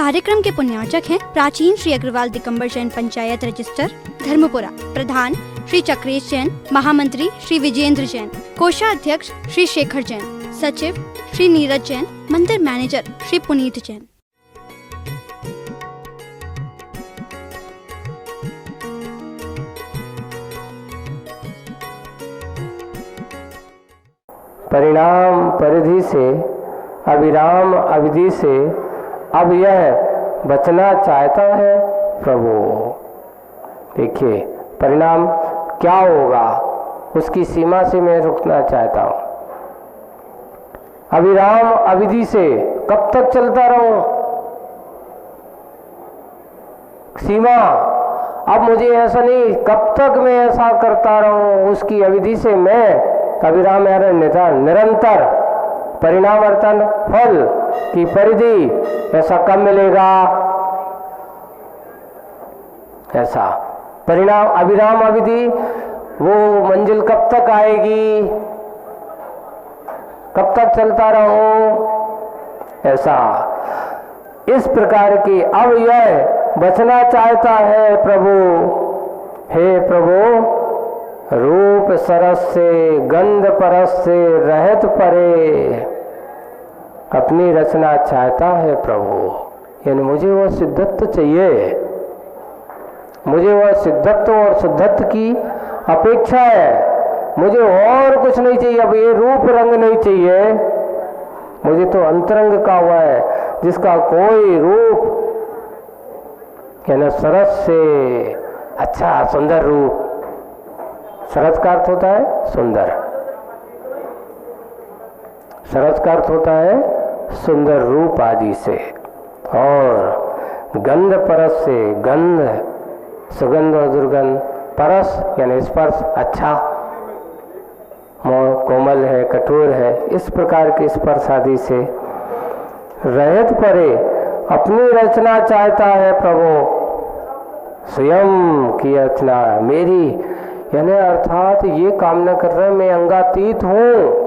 कार्यक्रम के पुण्यार्चक हैं प्राचीन श्री अग्रवाल दिगंबर जैन पंचायत रजिस्टर धर्मपुरा, प्रधान श्री चक्रेश जैन, महामंत्री श्री विजेंद्र जैन, कोषाध्यक्ष श्री शेखर जैन, सचिव श्री नीरज जैन, मंदिर मैनेजर श्री पुनीत जैन। परिणाम परिधि से अविराम अवधि से अब यह बचना चाहता है प्रभु। देखिए परिणाम क्या होगा उसकी सीमा से मैं रुकना चाहता हूँ। अविराम अवधि से कब तक चलता रहूं? सीमा अब मुझे ऐसा नहीं, कब तक मैं ऐसा करता रहूं उसकी अवधि से मैं अविराम निरंतर परिणाम अर्थन फल की परिधि ऐसा कब मिलेगा? ऐसा परिणाम अविराम अवधि वो मंजिल कब तक आएगी? कब तक चलता रहूं? ऐसा इस प्रकार की अब यह बचना चाहता है प्रभु। हे प्रभु, रूप सरस से गंध परस से रहत परे अपनी रचना चाहता है प्रभु। यानी मुझे वह सिद्धत्व चाहिए, मुझे वह सिद्धत्व और शुद्धत्व की अपेक्षा है। मुझे और कुछ नहीं चाहिए, अब ये रूप रंग नहीं चाहिए, मुझे तो अंतरंग का हुआ है जिसका कोई रूप यानी सरस से अच्छा सुंदर रूप। सरस का अर्थ होता है सुंदर, सरस का अर्थ होता है सुंदर रूप आदि से, और गंध परस से गंध सुगंध और दुर्गंध, परस यानी स्पर्श अच्छा कोमल है कठोर है, इस प्रकार के स्पर्श आदि से रहत परे अपनी रचना चाहता है प्रभु। स्वयं की रचना मेरी, यानी अर्थात ये कामना कर रहे हैं मैं अंगातीत हूं,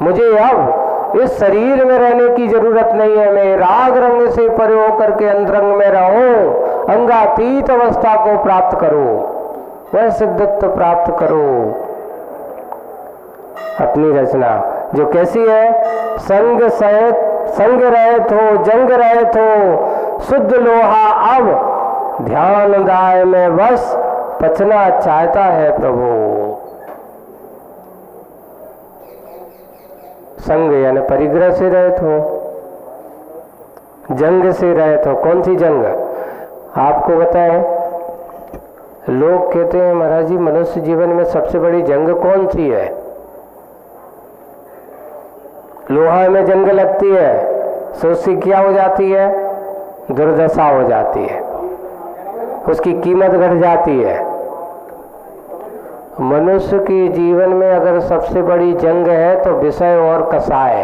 मुझे अब इस शरीर में रहने की जरूरत नहीं है, मैं राग रंग से परे होकर के अंतरंग में रहूं, अंगातीत अवस्था को प्राप्त करूं, वह सिद्धत्व प्राप्त करूं। अपनी रचना जो कैसी है? संग रहत हो जंग रहत हो शुद्ध लोहा अब ध्यान दाय में बस पचना चाहता है प्रभु। संग यानी परिग्रह से रहत हो, जंग से रहत हो। कौन सी जंग? आपको बताएं, लोग कहते हैं महाराज जी मनुष्य जीवन में सबसे बड़ी जंग कौन सी है? लोहा में जंग लगती है तो उसकी क्या हो जाती है? दुर्दशा हो जाती है, उसकी कीमत घट जाती है। मनुष्य के जीवन में अगर सबसे बड़ी जंग है तो विषय और कसाय।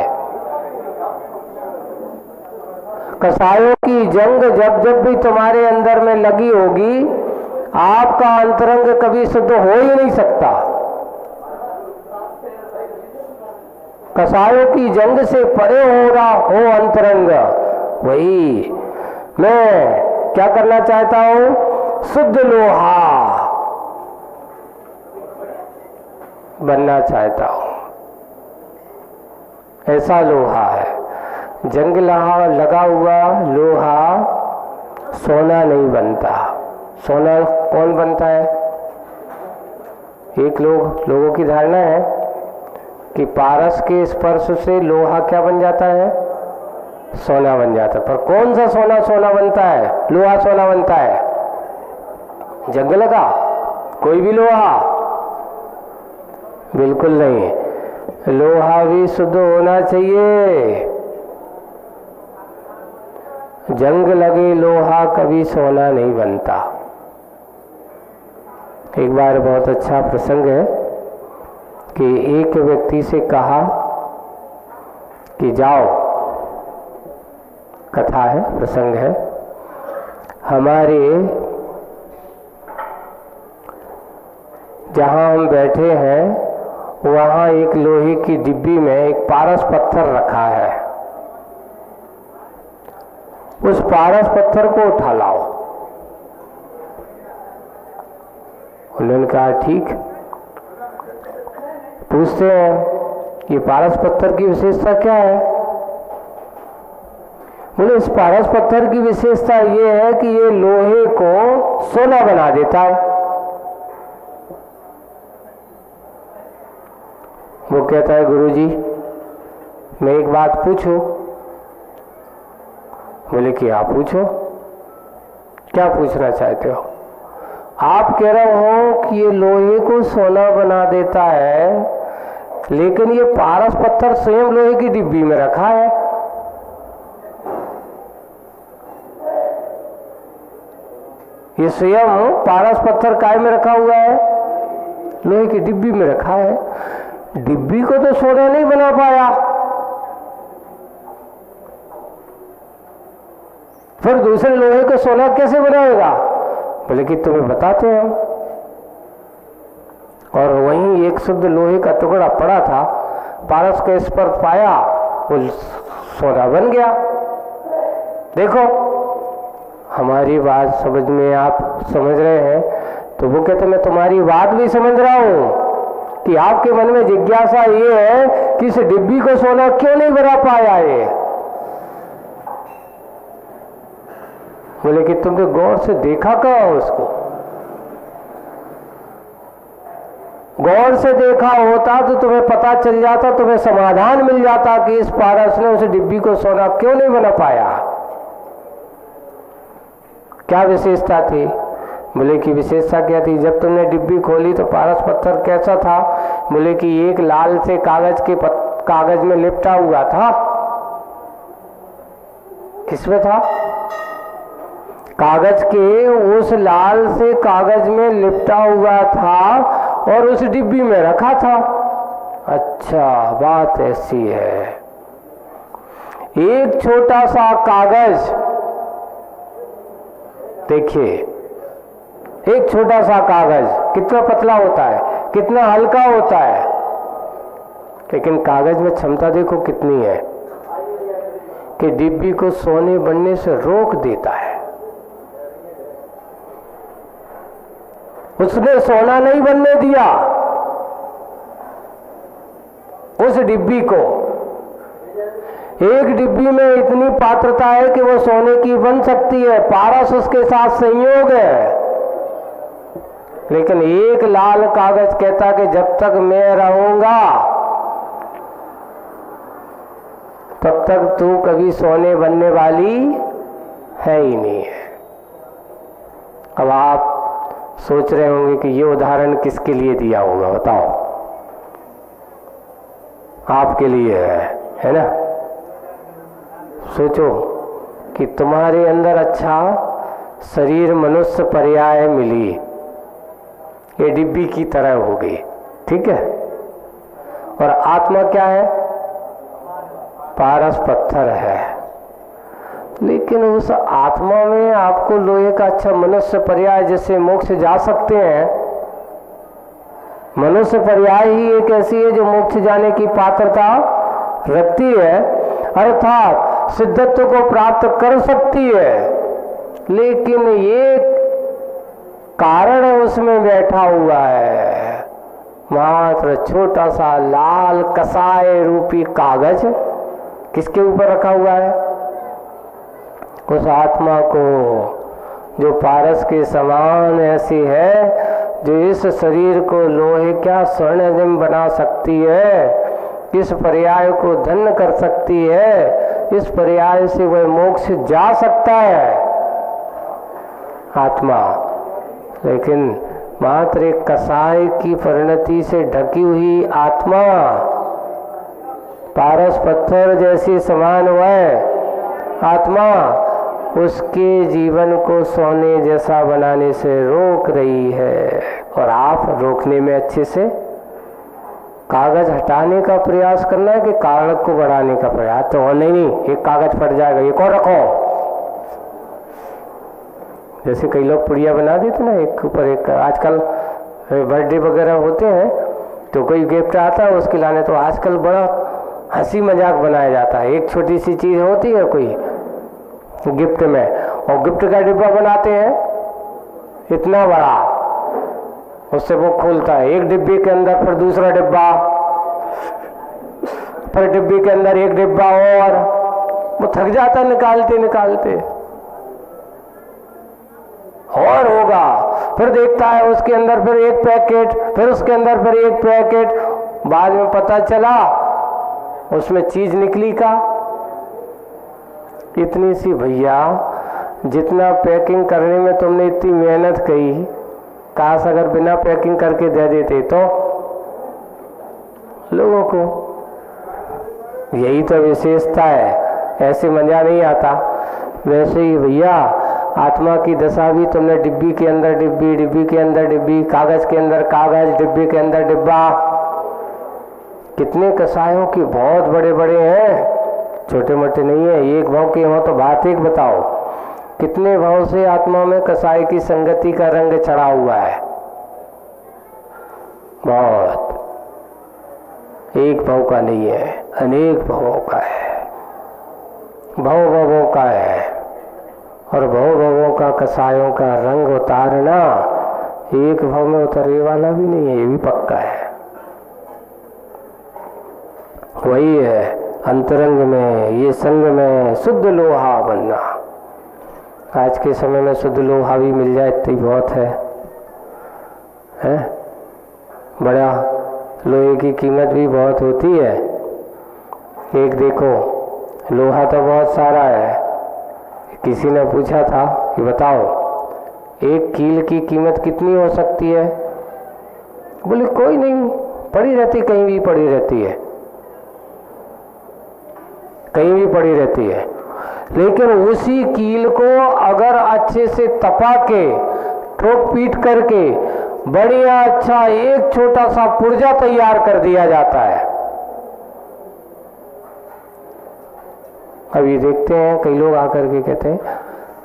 कसायों की जंग जब जब भी तुम्हारे अंदर में लगी होगी, आपका अंतरंग कभी शुद्ध हो ही नहीं सकता। कसायों की जंग से परे हो रहा हो अंतरंग, वही मैं क्या करना चाहता हूं? शुद्ध लोहा बनना चाहता हूं। ऐसा लोहा है, जंग लगा हुआ लोहा सोना नहीं बनता। सोना कौन बनता है? एक लोगों की धारणा है कि पारस के स्पर्श से लोहा क्या बन जाता है? सोना बन जाता है। पर कौन सा सोना बनता है? लोहा सोना बनता है? जंग लगा कोई भी लोहा? बिल्कुल नहीं। लोहा भी शुद्ध होना चाहिए। जंग लगे लोहा कभी सोना नहीं बनता। एक बार बहुत अच्छा प्रसंग है कि एक व्यक्ति से कहा कि जाओ, कथा है प्रसंग है, हमारे जहाँ हम बैठे हैं वहाँ एक लोहे की डिब्बी में एक पारस पत्थर रखा है। उस पारस पत्थर को उठा लाओ। उन्होंने कहा ठीक। पूछते हैं ये पारस पत्थर की विशेषता क्या है? बोले इस पारस पत्थर की विशेषता ये है कि ये लोहे को सोना बना देता है। वो कहता है गुरुजी मैं एक बात पूछूं? बोले कि आप पूछो। क्या पूछना चाहते हो? आप कह रहे हो कि ये लोहे को सोना बना देता है, लेकिन ये पारस पत्थर स्वयं लोहे की डिब्बी में रखा है। ये स्वयं पारस पत्थर काय में रखा हुआ है? लोहे की डिब्बी में रखा है। डिब्बी को तो सोना नहीं बना पाया, फिर दूसरे लोहे को सोना कैसे बनाएगा? बोले कि तुम्हें बताते हैं। और वहीं एक शुद्ध लोहे का टुकड़ा पड़ा था, पारस के स्पर्श पाया, वो सोना बन गया। देखो हमारी बात समझ में आप समझ रहे हैं? तो वो कहते मैं तुम्हारी बात भी समझ रहा हूं कि आपके मन में जिज्ञासा ये है कि इस डिब्बी को सोना क्यों नहीं बना पाया ये। बोले कि तुमने गौर से देखा कहाँ उसको? गौर से देखा होता तो तुम्हें पता चल जाता, तुम्हें समाधान मिल जाता कि इस पारस ने उस डिब्बी को सोना क्यों नहीं बना पाया। क्या विशेषता थी? बोले कि विशेषता क्या थी? जब तुमने डिब्बी खोली तो पारस पत्थर कैसा था? बोले कि एक लाल से कागज में लिपटा हुआ था। किसमें था? कागज के उस लाल से कागज में लिपटा हुआ था और उस डिब्बी में रखा था। अच्छा बात ऐसी है। एक छोटा सा कागज, देखिए एक छोटा सा कागज कितना पतला होता है, कितना हल्का होता है, लेकिन कागज में क्षमता देखो कितनी है कि डिब्बी को सोने बनने से रोक देता है। उसने सोना नहीं बनने दिया उस डिब्बी को। एक डिब्बी में इतनी पात्रता है कि वो सोने की बन सकती है, पारस उसके साथ संयोग है। लेकिन एक लाल कागज कहता कि जब तक मैं रहूंगा तब तक तू कभी सोने बनने वाली है ही नहीं है। अब आप सोच रहे होंगे कि ये उदाहरण किसके लिए दिया होगा? बताओ। आपके लिए है ना? सोचो कि तुम्हारे अंदर अच्छा शरीर मनुष्य पर्याय मिली, ये डिब्बी की तरह हो गई, ठीक है? और आत्मा क्या है? पारस पत्थर है। लेकिन उस आत्मा में आपको लोहे का अच्छा मनुष्य पर्याय, जैसे मोक्ष जा सकते हैं, मनुष्य पर्याय ही एक ऐसी है जो मोक्ष जाने की पात्रता रखती है, अर्थात सिद्धत्व को प्राप्त कर सकती है। लेकिन ये कारण उसमें बैठा हुआ है, मात्र छोटा सा लाल कसाय रूपी कागज किसके ऊपर रखा हुआ है? उस आत्मा को जो पारस के समान ऐसी है, जो इस शरीर को लोहे क्या स्वर्णिम बना सकती है, इस पर्याय को धन्य कर सकती है, इस पर्याय से वह मोक्ष जा सकता है आत्मा। लेकिन मात्र एक कसाय की परिणति से ढकी हुई आत्मा, पारस पत्थर जैसी समान वह आत्मा उसके जीवन को सोने जैसा बनाने से रोक रही है। और आप रोकने में अच्छे से कागज हटाने का प्रयास करना है कि कारण को बढ़ाने का प्रयास? तो नहीं, एक कागज फट जाएगा, एक और रखो। जैसे कई लोग पुड़िया बना देते ना, एक ऊपर एक। आजकल बर्थडे वगैरह होते हैं तो कोई गिफ्ट आता है उसके लाने, तो आजकल बड़ा हंसी मजाक बनाया जाता है। एक छोटी सी चीज़ होती है कोई, गिफ्ट में, और गिफ्ट का डिब्बा बनाते हैं इतना बड़ा, उससे वो खोलता है एक डिब्बे के अंदर, फिर दूसरा डिब्बा, फिर डिब्बे के अंदर एक डिब्बा, और वो थक जाता निकालते निकालते, और होगा, फिर देखता है उसके अंदर फिर एक पैकेट, फिर उसके अंदर फिर एक पैकेट, बाद में पता चला उसमें चीज निकली का इतनी सी। भैया जितना पैकिंग करने में तुमने इतनी मेहनत की, काश अगर बिना पैकिंग करके दे देते तो लोगों को। यही तो विशेषता है, ऐसे मजा नहीं आता। वैसे ही भैया आत्मा की दशा भी तुमने डिब्बी के अंदर डिब्बी, डिब्बी के अंदर डिब्बी, कागज के अंदर कागज, डिब्बे के अंदर डिब्बा। कितने कसायों के बहुत बड़े बड़े हैं, छोटे मोटे नहीं है। एक भाव के हो तो बात एक बताओ, कितने भाव से आत्मा में कसाई की संगति का रंग चढ़ा हुआ है। बहुत, एक भाव का नहीं है, अनेक भावों का है, भाव भावों का है। और भाव भावों का कसायों का रंग उतारना एक भाव में उतरने वाला भी नहीं है, ये भी पक्का है। वही है अंतरंग में, ये संग में शुद्ध लोहा बनना। आज के समय में शुद्ध लोहा भी मिल जाए इतनी बहुत है? बड़ा लोहे की कीमत भी बहुत होती है। एक देखो, लोहा तो बहुत सारा है। किसी ने पूछा था कि बताओ एक कील की कीमत कितनी हो सकती है? बोले कोई नहीं, पड़ी रहती, कहीं भी पड़ी रहती है, कहीं भी पड़ी रहती है। लेकिन उसी कील को अगर अच्छे से तपा के, ठोक पीट करके बढ़िया अच्छा एक छोटा सा पुर्जा तैयार कर दिया जाता है। अभी देखते हैं कई लोग आकर के कहते हैं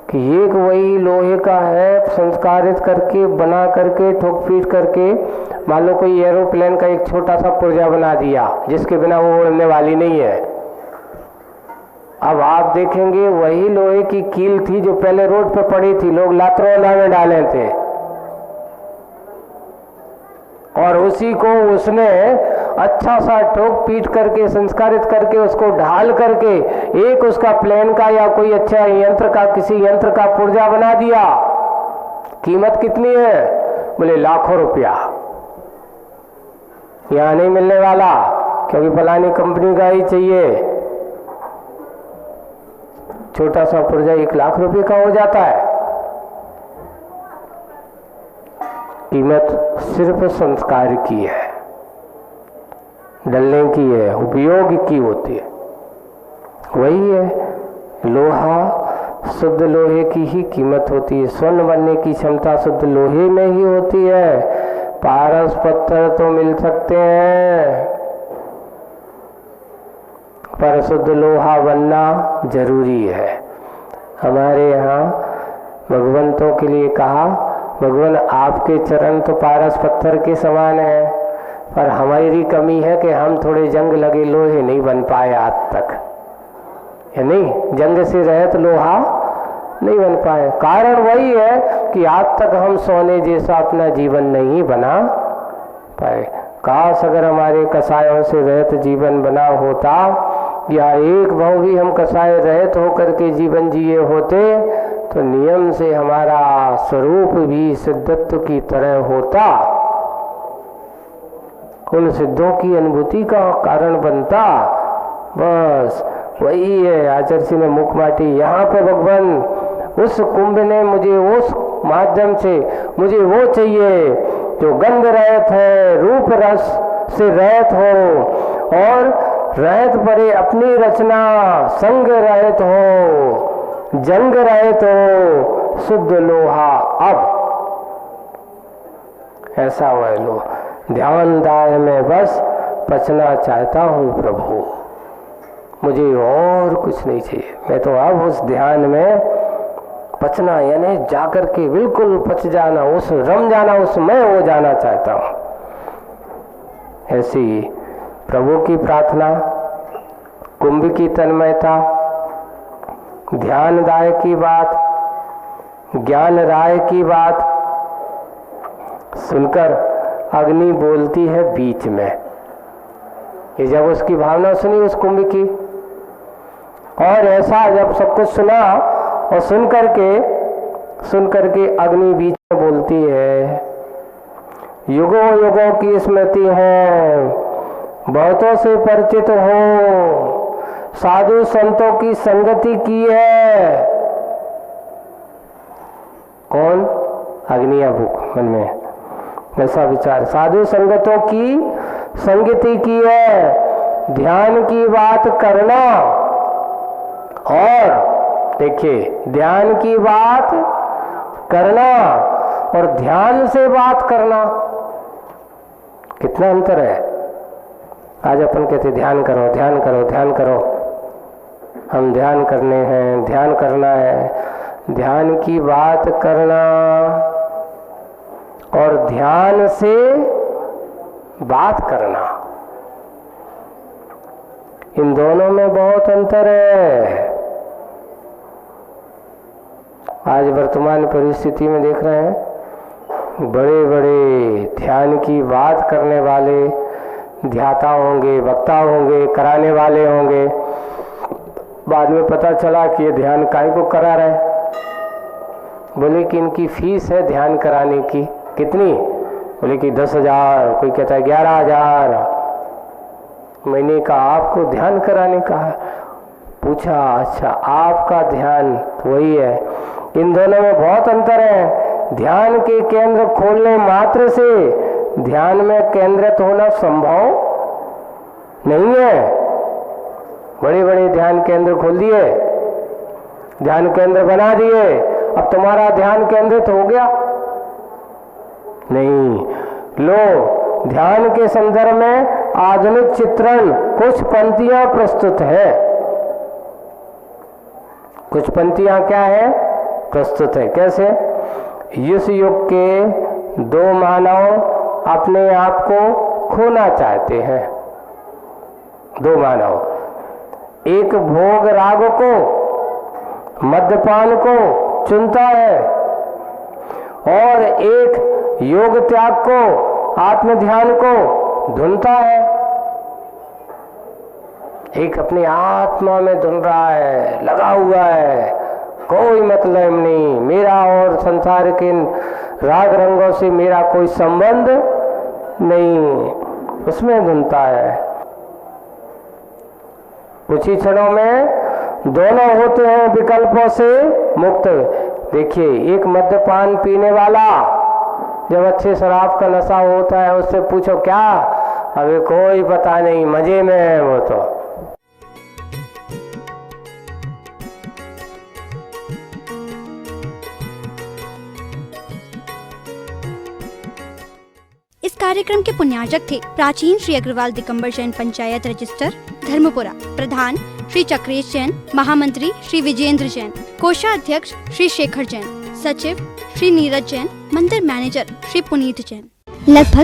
कि एक वही लोहे का है, संस्कारित करके बना करके ठोक पीट करके, मान लो कोई एरोप्लेन का एक छोटा सा पुर्जा बना दिया जिसके बिना वो उड़ने वाली नहीं है। अब आप देखेंगे वही लोहे की कील थी जो पहले रोड पे पड़ी थी, लोग लातरोला में डाले थे, और उसी को उसने अच्छा सा ठोक पीट करके संस्कारित करके उसको ढाल करके एक उसका प्लेन का या कोई अच्छा यंत्र का, किसी यंत्र का पुर्जा बना दिया। कीमत कितनी है? बोले लाखों रुपया। यहां नहीं मिलने वाला, क्योंकि फलानी कंपनी का ही चाहिए। छोटा सा पुर्जा 1 लाख रुपए का हो जाता है। कीमत सिर्फ संस्कार की है, डलने की है, उपयोग की होती है। वही है लोहा, शुद्ध लोहे की ही कीमत होती है। स्वर्ण बनने की क्षमता शुद्ध लोहे में ही होती है। पारस पत्थर तो मिल सकते हैं, पर शुद्ध लोहा बनना जरूरी है। हमारे यहाँ भगवंतों के लिए कहा, भगवान आपके चरण तो पारस पत्थर के समान है, पर हमारी कमी है कि हम थोड़े जंग लगे लोहे नहीं बन पाए आज तक। है नहीं, जंग से रहित लोहा नहीं बन पाए। कारण वही है कि आज तक हम सोने जैसा अपना जीवन नहीं बना पाए। काश अगर हमारे कसायों से रहित जीवन बना होता, या एक भाव भी हम कसाय रहित होकर के जीवन जिए होते, तो नियम से हमारा स्वरूप भी सिद्धत्व की तरह होता, उन सिद्धों की अनुभूति का कारण बनता। बस वही है आचर्षि में मुख माटी। यहाँ पे भगवान उस कुंभ ने मुझे उस माध्यम से मुझे वो चाहिए जो गंध रहित है, रूप रस से रहित हो, और रहित पड़े अपनी रचना, संग रहित हो, जंग रहित हो, शुद्ध लोहा। अब ऐसा हुआ लो ध्यान दाय में बस पचना चाहता हूँ प्रभु, मुझे और कुछ नहीं चाहिए। मैं तो अब उस ध्यान में पचना, यानी जाकर के बिल्कुल पच जाना, उस रम जाना, उस मैं हो जाना चाहता हूँ। ऐसी प्रभु की प्रार्थना, कुंभ की तन्मयता, ध्यानदाय की बात, ज्ञान राय की बात सुनकर अग्नि बोलती है बीच में। ये जब उसकी भावना सुनी उस कुंभ की, और ऐसा जब सब कुछ सुना और सुन करके अग्नि बीच में बोलती है, युगों युगों की स्मृति है, बहुतों से परिचित हो, साधु संतों की संगति की है। कौन? अग्नि अभूक मन में ऐसा विचार, साधु संगतों की संगति की है, ध्यान की बात करना। और देखिए, ध्यान की बात करना और ध्यान से बात करना, कितना अंतर है। आज अपन कहते ध्यान करो ध्यान करो ध्यान करो, हम ध्यान करने हैं, ध्यान करना है। ध्यान की बात करना और ध्यान से बात करना, इन दोनों में बहुत अंतर है। आज वर्तमान परिस्थिति में देख रहे हैं, बड़े बड़े ध्यान की बात करने वाले ध्याता होंगे, वक्ता होंगे, कराने वाले होंगे, बाद में पता चला कि ये ध्यान काहे को करा रहे। बोले कि इनकी फीस है ध्यान कराने की। कितनी? बोले कि 10,000, कोई कहता है 11,000 महीने का आपको ध्यान कराने का है। पूछा, अच्छा आपका ध्यान तो वही है। इन दोनों में बहुत अंतर है। ध्यान के केंद्र खोलने मात्र से ध्यान में केंद्रित होना संभव नहीं है। बड़े बड़े ध्यान केंद्र खोल दिए, ध्यान केंद्र बना दिए, अब तुम्हारा ध्यान केंद्रित हो गया? नहीं। लो, ध्यान के संदर्भ में आधुनिक चित्रण कुछ पंक्तियां प्रस्तुत है। कुछ पंक्तियां क्या है? प्रस्तुत है। कैसे? इस युग के दो मानव अपने आप को खोना चाहते हैं। दो मानव, एक भोग राग को, मद्यपान को चुनता है, और एक योग त्याग को, आत्म ध्यान को ढूंढता है। एक अपनी आत्मा में ढूंढ रहा है, लगा हुआ है, कोई मतलब नहीं, मेरा और संसार के राग रंगों से मेरा कोई संबंध नहीं, उसमें ढूंढता है। कुछ ही क्षणों में दोनों होते हैं विकल्पों से मुक्त। देखिए, एक मद्यपान पीने वाला जब अच्छे शराब का नशा होता है, उससे पूछो क्या, अभी कोई पता नहीं, मजे में है वो तो। इस कार्यक्रम के पुण्यार्जक थे प्राचीन श्री अग्रवाल दिगंबर जैन पंचायत रजिस्टर धर्मपुरा, प्रधान श्री चक्रेश जैन, महामंत्री श्री विजेंद्र जैन, कोषाध्यक्ष श्री शेखर जैन, सचिव श्री नीरज जैन, मंदिर मैनेजर श्री पुनीत जैन। लगभग